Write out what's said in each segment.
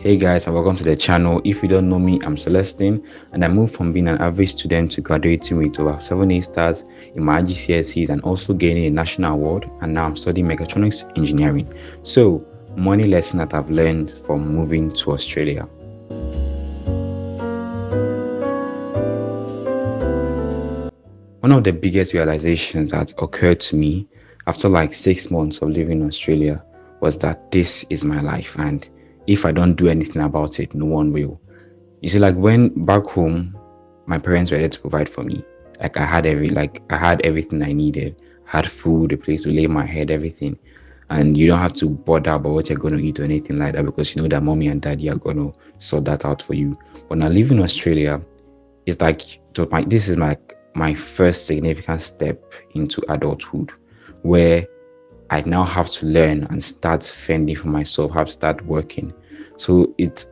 Hey guys, and welcome to the channel. If you don't know me, I'm Celestine, and I moved from being an average student to graduating with over 7 stars in my IGCSEs and also gaining a national award. And now I'm studying mechatronics engineering. So, money lesson that I've learned from moving to Australia. One of the biggest realizations that occurred to me after like 6 months of living in Australia was that this is my life, and if I don't do anything about it, no one will. You see, like when back home, my parents were there to provide for me. Like I had everything I needed. I had food, a place to lay my head, everything. And you don't have to bother about what you're going to eat or anything like that because you know that mommy and daddy are going to sort that out for you. But now living in Australia, it's like this is my first significant step into adulthood, where I now have to learn and start fending for myself, have to start working. So it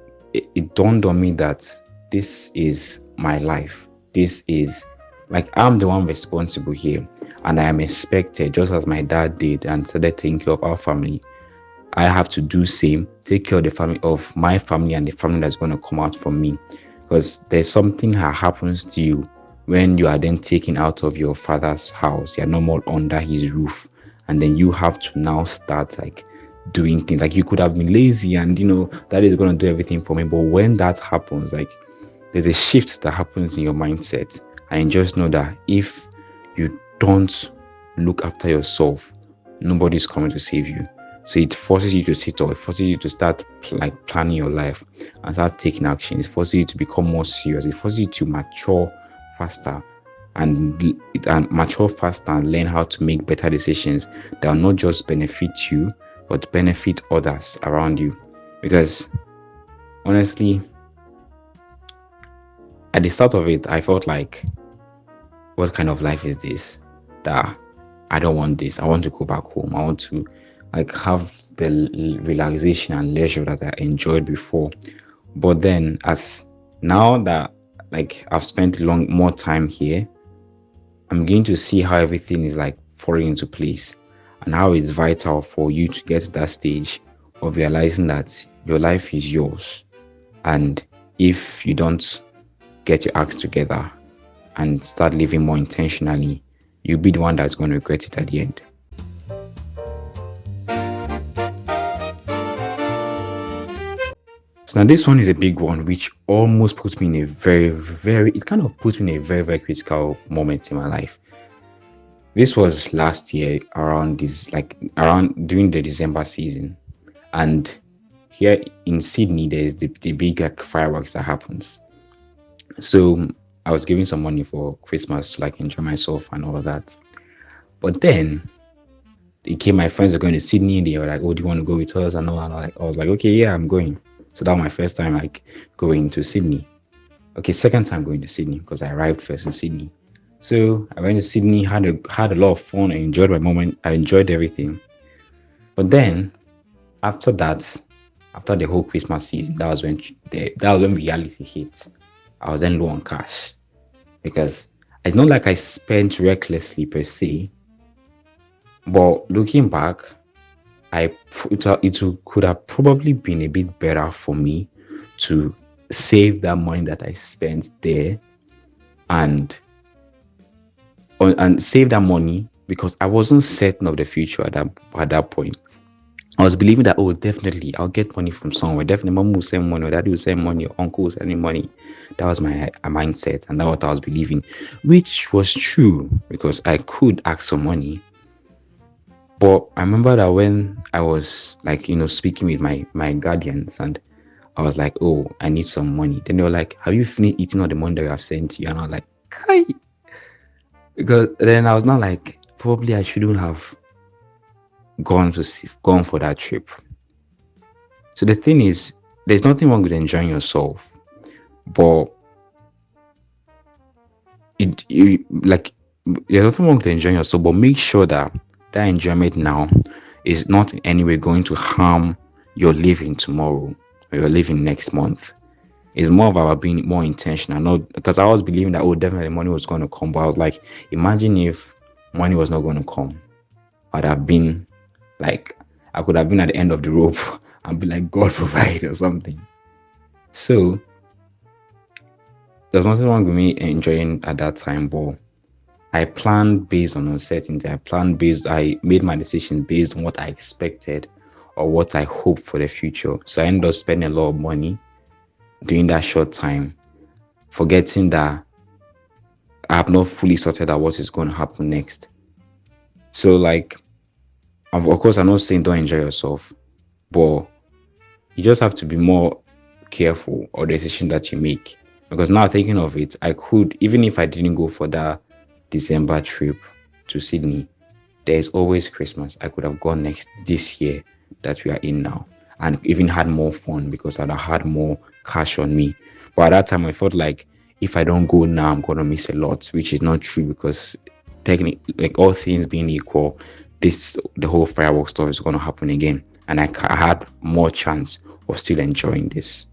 dawned on me that this is my life. This is like I'm the one responsible here, and I am expected, just as my dad did and started taking care of our family. I have to do same, take care of the family of my family and the family that's going to come out from me. Because there's something that happens to you when you are then taken out of your father's house. You're no more under his roof. And then you have to now start like doing things. Like you could have been lazy and that is going to do everything for me. But when that happens, like there's a shift that happens in your mindset. And just know that if you don't look after yourself, nobody's coming to save you. So it forces you to sit up. It forces you to start planning your life and start taking action. It forces you to become more serious. It forces you to mature faster and learn how to make better decisions that will not just benefit you but benefit others around you. Because honestly, at the start of it, I felt like, what kind of life is this? That I don't want this. I want to go back home. I want to have the relaxation and leisure that I enjoyed before. But then as now that I've spent more time here, I'm going to see how everything is falling into place and how it's vital for you to get to that stage of realizing that your life is yours. And if you don't get your acts together and start living more intentionally, you'll be the one that's going to regret it at the end. So now this one is a big one, which almost puts me in a it kind of puts me in a very, very critical moment in my life. This was last year around during the December season. And here in Sydney, there's the big fireworks that happens. So I was giving some money for Christmas to enjoy myself and all of that. But then my friends were going to Sydney and they were like, "Oh, do you want to go with us?" And all. And I was like, "Okay, yeah, I'm going." So that was my first time going to Sydney. Okay, second time going to Sydney because I arrived first in Sydney. So I went to Sydney, had a lot of fun. I enjoyed my moment. I enjoyed everything. But then after that, after the whole Christmas season, that was when reality hit. I was then low on cash because it's not like I spent recklessly per se. But looking back, it could have probably been a bit better for me to save that money that I spent there and save that money, because I wasn't certain of the future at that point. I was believing that, definitely I'll get money from somewhere. Definitely mom will send money, or daddy will send money, or uncle will send me money. That was my mindset, and that's what I was believing, which was true because I could ask for money. But I remember that when I was speaking with my guardians, and I was like, "Oh, I need some money." Then they were like, "Have you finished eating all the money that we have sent you?" And I was like, "Kai." Because then I was not like, probably I shouldn't have gone for that trip. So the thing is, there's nothing wrong with enjoying yourself, but there's nothing wrong with enjoying yourself, but make sure that enjoyment now is not in any way going to harm your living tomorrow or your living next month. It's more about being more intentional. Not because I was believing that definitely money was going to come, but I was like, imagine if money was not going to come. I'd have been I could have been at the end of the rope and be like, God provide or something. So there's nothing wrong with me enjoying at that time, but I planned based on uncertainty. I made my decisions based on what I expected or what I hoped for the future. So I ended up spending a lot of money during that short time, forgetting that I have not fully sorted out what is going to happen next. So, like, of course, I'm not saying don't enjoy yourself, but you just have to be more careful of the decision that you make. Because now thinking of it, I could, even if I didn't go for that December trip to Sydney, there's always Christmas. I could have gone this year that we are in now and even had more fun because I'd have had more cash on me. But at that time, I felt like if I don't go now, I'm going to miss a lot, which is not true because technically, like all things being equal, the whole fireworks stuff is going to happen again. And I had more chance of still enjoying this.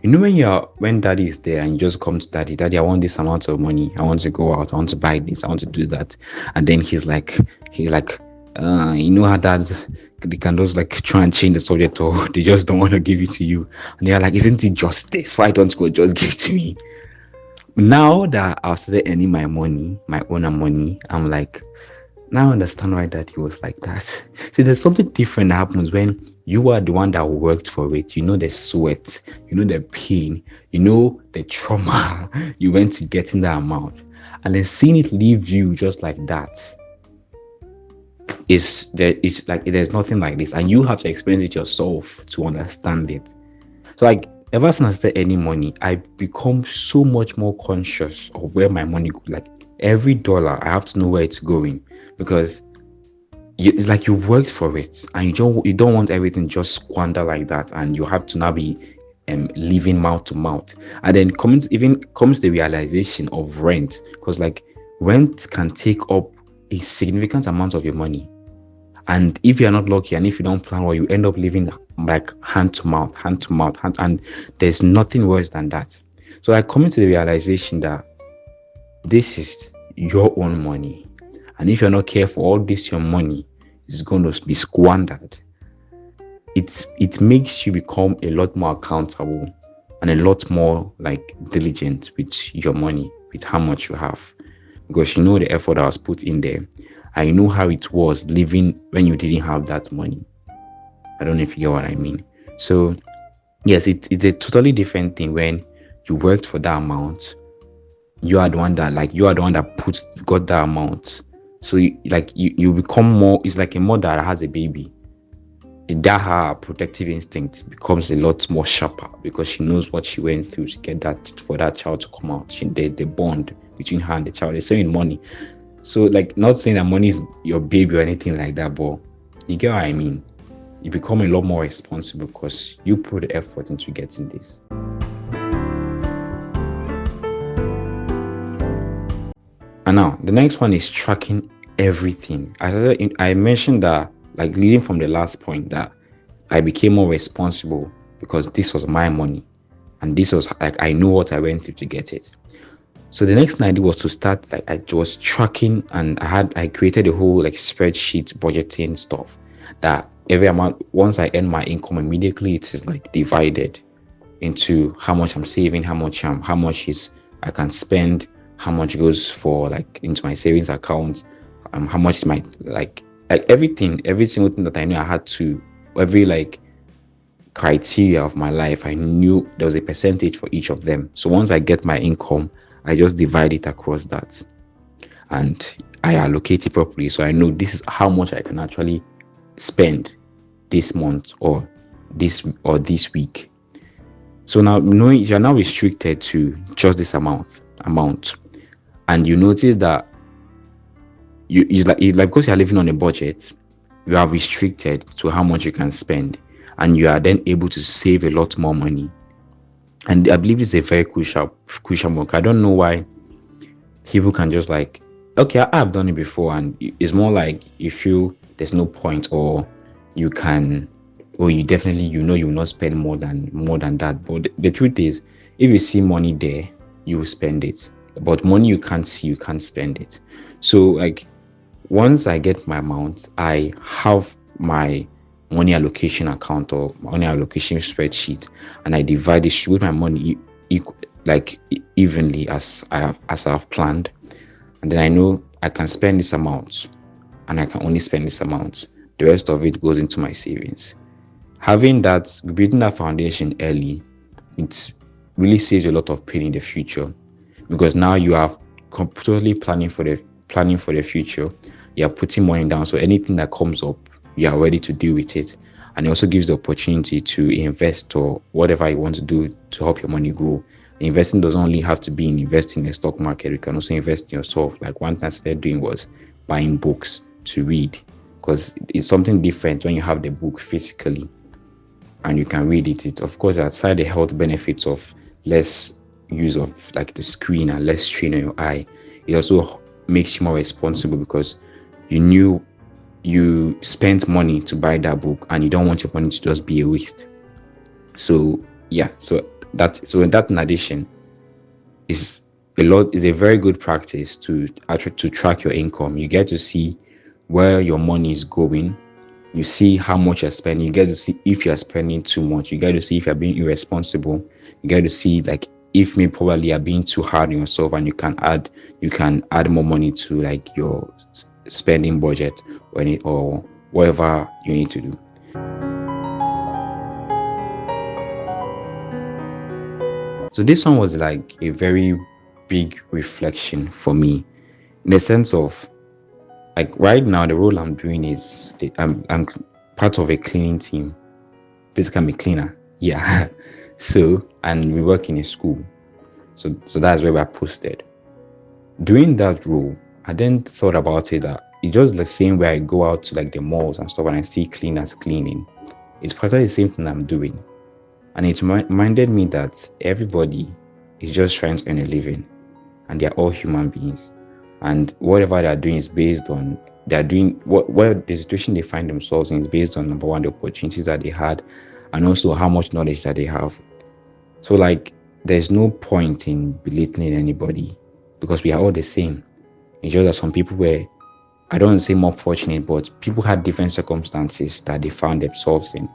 You know when daddy is there and you just come to daddy, I want this amount of money, I want to go out, I want to buy this, I want to do that, and then he's like, you know how dads, they can just like try and change the subject, or they just don't want to give it to you, and they're like, isn't it justice? Why don't you just give it to me? Now that I've started earning my money, my own money, I'm like, now I understand why daddy was like that. See, there's something different that happens when you are the one that worked for it. You know the sweat, you know the pain, you know the trauma you went to getting that amount. And then seeing it leave you just like that it's like there's nothing like this. And you have to experience it yourself to understand it. So like ever since I started earning money, I've become so much more conscious of where my money goes. Like every dollar, I have to know where it's going because it's like you've worked for it and you don't want everything just squander like that, and you have to now be living mouth to mouth. And then comes the realization of rent, because like rent can take up a significant amount of your money. And if you're not lucky and if you don't plan well, you end up living like hand to mouth, and there's nothing worse than that. So I come to the realization that this is your own money. And if you're not careful, all this your money is going to be squandered. It makes you become a lot more accountable and a lot more like diligent with your money, with how much you have. Because you know the effort that was put in there. I know how it was living when you didn't have that money. I don't know if you get what I mean. So yes, it's a totally different thing when you worked for that amount. You are the one that got that amount. So you become more. It's like a mother that has a baby. That her protective instinct becomes a lot more sharper because she knows what she went through to get that for that child to come out. The bond between her and the child. The same in money. So like, not saying that money is your baby or anything like that, but you get what I mean. You become a lot more responsible because you put the effort into getting this. And now the next one is tracking everything. As I mentioned that, like leading from the last point, that I became more responsible because this was my money and this was like I knew what I went through to get it. So the next thing I did was to start, like I was tracking, and I created a whole like spreadsheet budgeting stuff that every amount, once I earn my income, immediately it is like divided into how much I'm saving, how much is I can spend, how much goes for like into my savings account, how much is my like everything, every single thing that I knew I had to, every like criteria of my life, I knew there was a percentage for each of them. So once I get my income, I just divide it across that and I allocate it properly. So I know this is how much I can actually spend this month or this week. So now knowing you're now restricted to just this amount, and you notice that it's like because you're living on a budget, you are restricted to how much you can spend, and you are then able to save a lot more money. And I believe it's a very crucial work. I don't know why people can just like, okay, I've done it before, and it's more like you feel there's no point, or you can, or you definitely you will not spend more than that. But the truth is, if you see money there, you will spend it. But money you can't see, you can't spend it. So like once I get my amount, I have my money allocation account or money allocation spreadsheet, and I distribute my money evenly as I've planned, and then I know I can spend this amount and I can only spend this amount. The rest of it goes into my savings. Building that foundation early, it really saves a lot of pain in the future, because now you are totally planning for the future. You are putting money down, so anything that comes up, you are ready to deal with it. And it also gives the opportunity to invest or whatever you want to do to help your money grow. Investing doesn't only have to be in investing in the stock market. You can also invest in yourself. Like one thing I started doing was buying books to read, because it's something different when you have the book physically and you can read it. It of course, outside the health benefits of less use of like the screen and less strain on your eye, it also makes you more responsible, because you spent money to buy that book and you don't want your money to just be a waste. So yeah, so that in addition is a very good practice to track your income. You get to see where your money is going. You see how much you're spending. You get to see if you're spending too much. You get to see if you're being irresponsible. You get to see like if maybe probably you're being too hard on yourself, and you can add more money to like your spending budget or whatever you need to do. So this one was like a very big reflection for me, in the sense of like right now the role I'm doing is I'm part of a cleaning team. Basically, I'm a cleaner. Yeah. So, and we work in a school. So that's where we're posted. Doing that role, I then thought about it that it's just the same way I go out to like the malls and stuff and I see cleaners cleaning. It's probably the same thing I'm doing. And it reminded me that everybody is just trying to earn a living, and they're all human beings. And whatever they're doing is based on what the situation they find themselves in is based on, number one, the opportunities that they had, and also how much knowledge that they have. So like there's no point in belittling anybody, because we are all the same. It's just that some people were, I don't want to say more fortunate, but people had different circumstances that they found themselves in.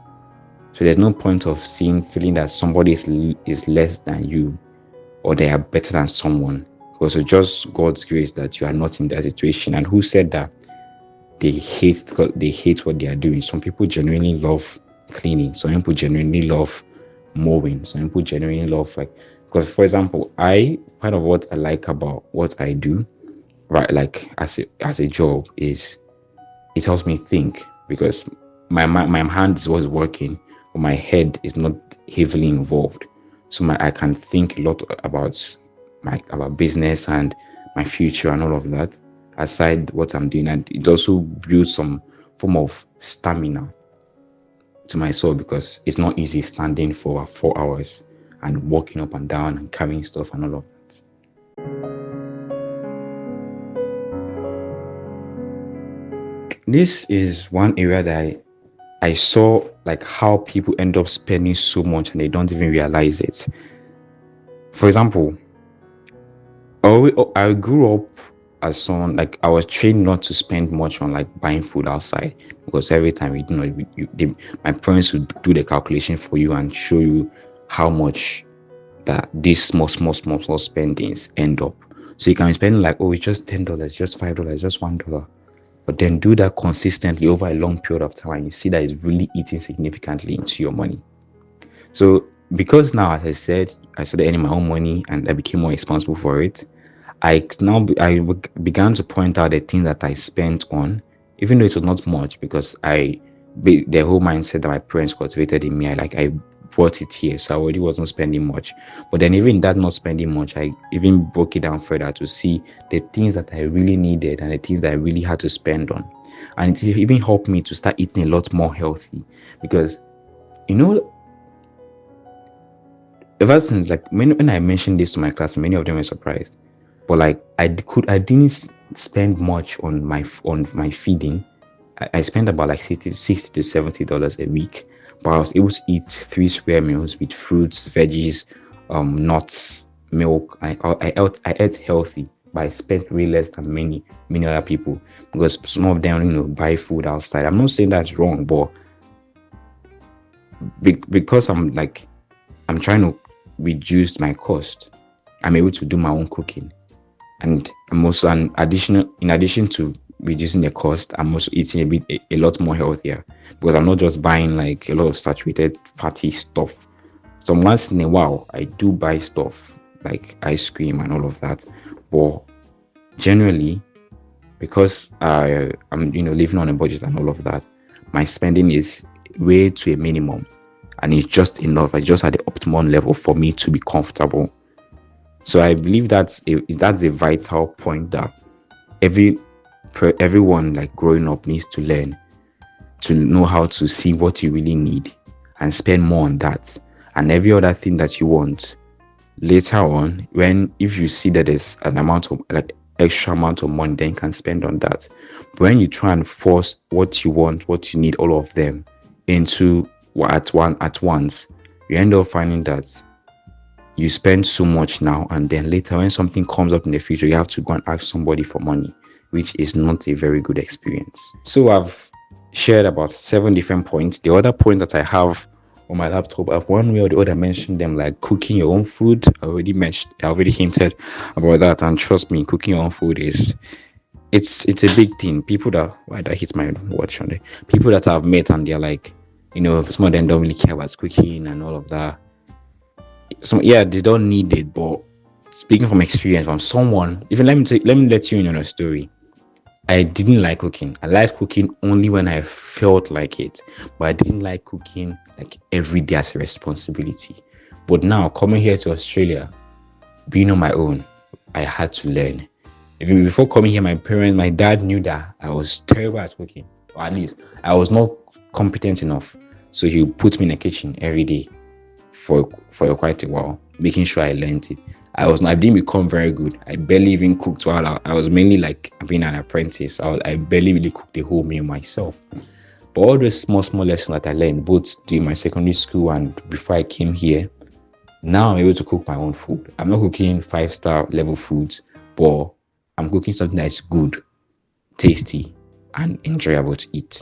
So there's no point of feeling that somebody is less than you or they are better than someone, because it's just God's grace that you are not in that situation. And who said that they hate what they are doing? Some people genuinely love cleaning. Some people genuinely love mowing. Some people genuinely love because for example, part of what I like about what I do, right, like as a job, is it helps me think, because my hand is always working, but my head is not heavily involved. So I can think a lot about business and my future and all of that, aside what I'm doing. And it also builds some form of stamina to myself, because it's not easy standing for 4 hours and walking up and down and carrying stuff and all of that. This is one area that I saw like how people end up spending so much and they don't even realize it. For example, I grew up as someone, like I was trained not to spend much on like buying food outside, because every time my parents would do the calculation for you and show you how much that these small spendings end up. So you can be spending like, oh, it's just $10, just $5, just $1. But then do that consistently over a long period of time, and you see that it's really eating significantly into your money. So because now, as I said, I started earning my own money and I became more responsible for it, I began to point out the things that I spent on, even though it was not much, because the whole mindset that my parents cultivated in me, I brought it here, so I already wasn't spending much. But then even that not spending much, I even broke it down further to see the things that I really needed and the things that I really had to spend on. And it even helped me to start eating a lot more healthy, because ever since, like, when I mentioned this to my class, many of them were surprised. But like I didn't spend much on my feeding. I spent about like $60 to $70 a week, but I was able to eat 3 square meals with fruits, veggies, nuts, milk. I ate healthy, but I spent way less than many other people, because some of them buy food outside. I'm not saying that's wrong, but because I'm trying to reduce my cost. I'm able to do my own cooking, and I'm also in addition to reducing the cost, I'm also eating a lot more healthier, because I'm not just buying like a lot of saturated fatty stuff. So once in a while I do buy stuff like ice cream and all of that, but generally, because I'm living on a budget and all of that, my spending is way to a minimum, and it's just enough. It's just at the optimum level for me to be comfortable. So I believe that's a vital point that everyone like growing up needs to learn, to know how to see what you really need and spend more on that, and every other thing that you want later on, when if you see that there's an amount of like extra amount of money, then you can spend on that. But when you try and force what you want, what you need, all of them into at once, you end up finding that you spend so much now, and then later when something comes up in the future, you have to go and ask somebody for money, which is not a very good experience. So I've shared about 7 different points. The other point that I have on my laptop, I've one way or the other mentioned them, like cooking your own food. I already hinted about that, and trust me, cooking your own food it's a big thing. People that why did I hit my watch on it? People that I've met and they're like, some of them don't really care about cooking and all of that. So yeah, they don't need it, but speaking from experience from someone, even let me let you in on a story. I didn't like cooking. I liked cooking only when I felt like it, but I didn't like cooking like every day as a responsibility. But now coming here to Australia, being on my own, I had to learn. Even before coming here, my dad knew that I was terrible at cooking, or at least I was not competent enough. So he would put me in the kitchen every day for quite a while, making sure I learned it. I didn't become very good. I barely even cooked while I was mainly like being an apprentice. I barely really cooked the whole meal myself. But all those small lessons that I learned both during my secondary school and before I came here, now I'm able to cook my own food. I'm not cooking 5-star level foods, but I'm cooking something that's good, tasty, and enjoyable to eat.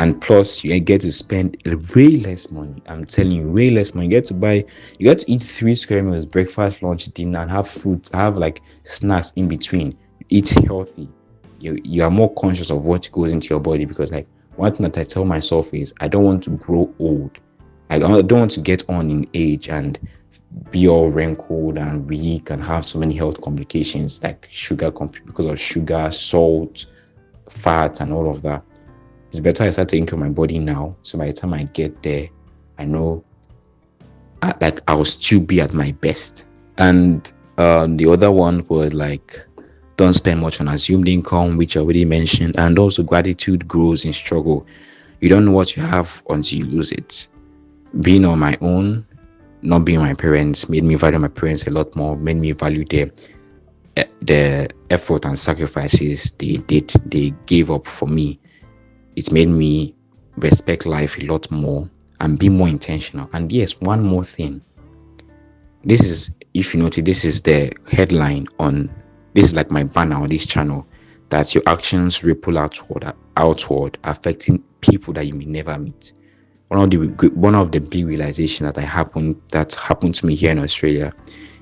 And plus, you get to spend way less money. I'm telling you, way less money. You get to eat 3 square meals, breakfast, lunch, dinner, and have fruit, have like snacks in between. You eat healthy. You are more conscious of what goes into your body, because like one thing that I tell myself is I don't want to grow old. I don't want to get on in age and be all wrinkled and weak and have so many health complications like because of sugar, salt, fat, and all of that. It's better I start taking care of my body now, so by the time I get there, I know I'll still be at my best. And the other one was like, don't spend much on assumed income, which I already mentioned, and also gratitude grows in struggle. You don't know what you have until you lose it. Being on my own, not being my parents, made me value my parents a lot more, made me value the effort and sacrifices they gave up for me. It made me respect life a lot more and be more intentional. And yes, one more thing. This is, if you notice, this is the headline this is like my banner on this channel, that your actions ripple outward, affecting people that you may never meet. One of the big realizations that happened to me here in Australia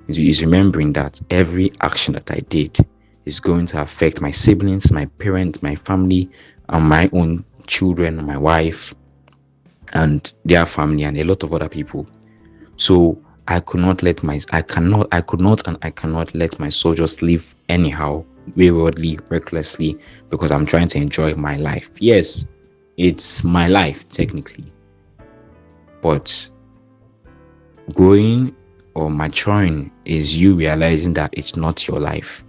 is remembering that every action that I did is going to affect my siblings, my parents, my family, and my own children, my wife, and their family, and a lot of other people. So I could not let my soul just live anyhow, waywardly, recklessly, because I'm trying to enjoy my life. Yes, it's my life technically, but growing or maturing is you realizing that it's not your life.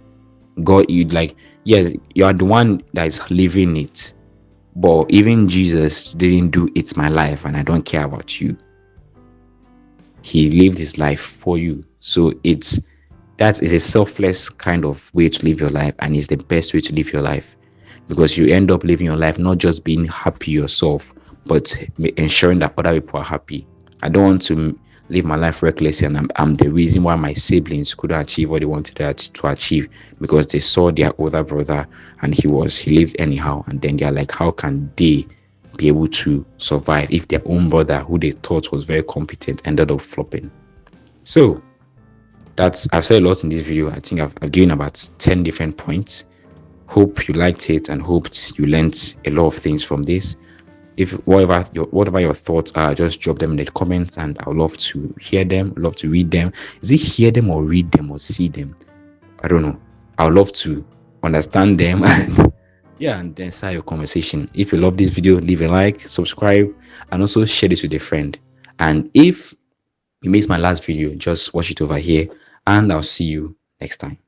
God, yes, you are the one that is living it, but even Jesus didn't do it's my life and I don't care about you. He lived his life for you. So that is a selfless kind of way to live your life, and it's the best way to live your life, because you end up living your life not just being happy yourself, but ensuring that other people are happy. I don't want to live my life recklessly, and I'm the reason why my siblings couldn't achieve what they wanted to achieve, because they saw their older brother and he lived anyhow, and then they're like, how can they be able to survive if their own brother, who they thought was very competent, ended up flopping. So I've said a lot in this video. I think I've given about 10 different points. Hope you liked it and hoped you learned a lot of things from this. If whatever your thoughts are, just drop them in the comments, and I'd love to hear them, love to read them. Is it hear them or read them or see them? I don't know. I'd love to understand them and yeah, and then start your conversation. If you love this video, leave a like, subscribe, and also share this with a friend. And if you missed my last video, just watch it over here, and I'll see you next time.